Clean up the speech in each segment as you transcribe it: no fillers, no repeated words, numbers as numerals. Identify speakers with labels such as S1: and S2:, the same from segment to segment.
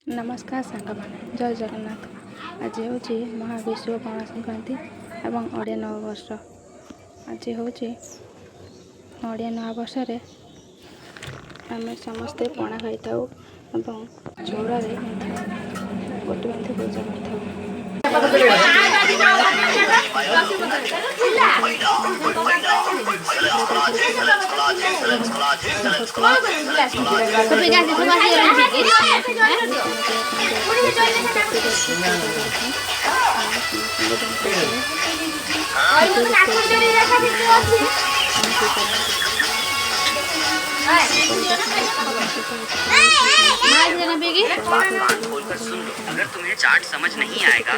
S1: नमस्कार सांगमाने जय जगन्नाथ। आज हूँ महाविश्व पणा संक्रांति एवं ओडिया नववर्ष। आज हूँ ओडिया नववर्ष आम समस्ते पणा खाई था चौरा गोटे बांधी पूजा
S2: अगर तुम्हें चार्ट समझ नहीं आएगा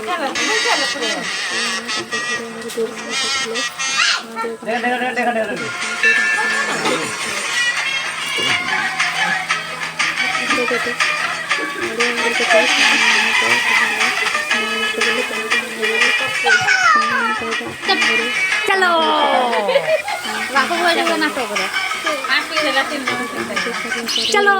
S3: चलो नाटक चलो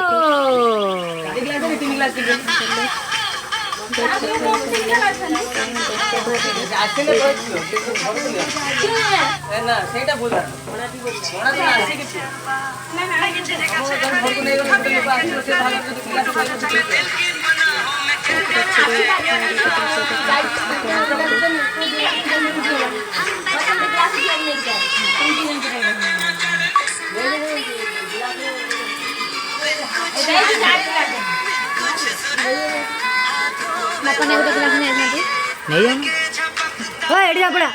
S3: नहीं पड़ा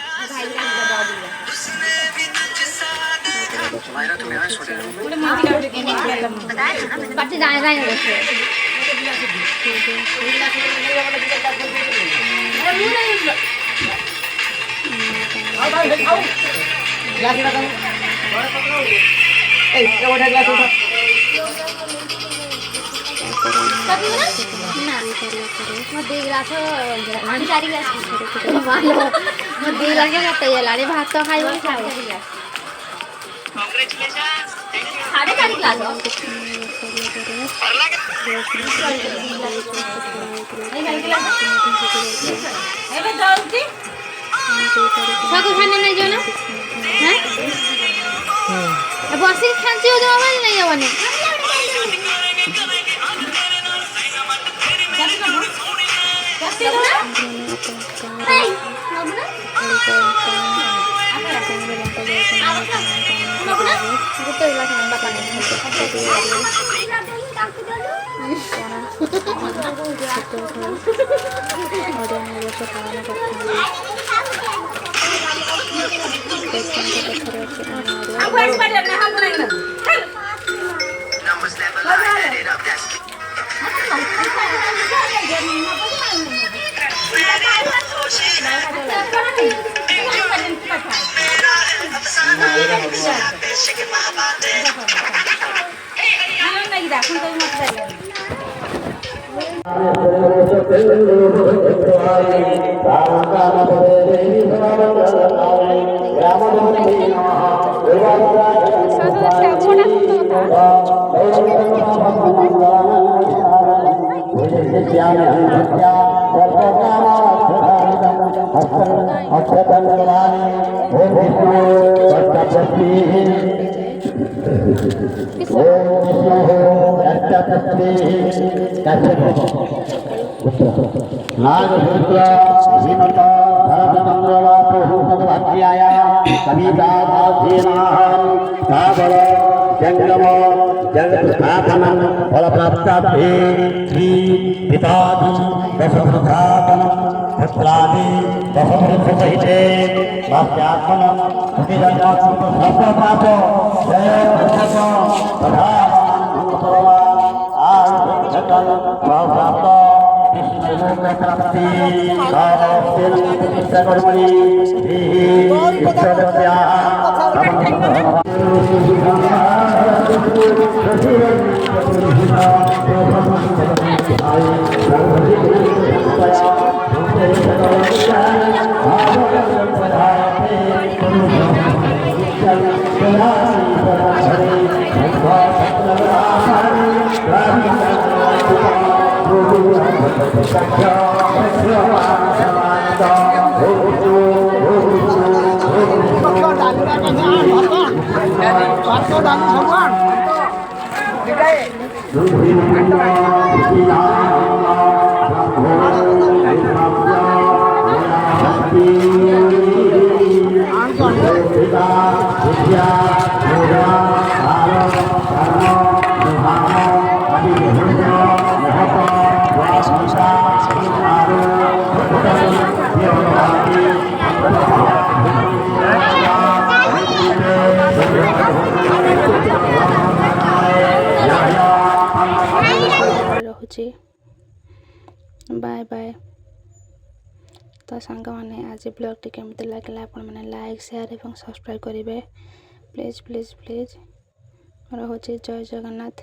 S3: भात तो खाई खाने नहीं जो ना बस खाँची हो जाओ नहीं हमारे
S1: ରହୁଛି। Bye bye. ତ ସାଙ୍ଗମାନେ ଆଜି ବ୍ଲଗ୍ଟି କେମିତି ଲାଗିଲା ଆପଣମାନେ ଲାଇକ୍ ସେୟାର ଏବଂ ସବସ୍କ୍ରାଇବ୍ କରିବେ ପ୍ଲିଜ୍ ପ୍ଲିଜ୍ ପ୍ଲିଜ୍। ରହୁଛି। ଜୟ ଜଗନ୍ନାଥ।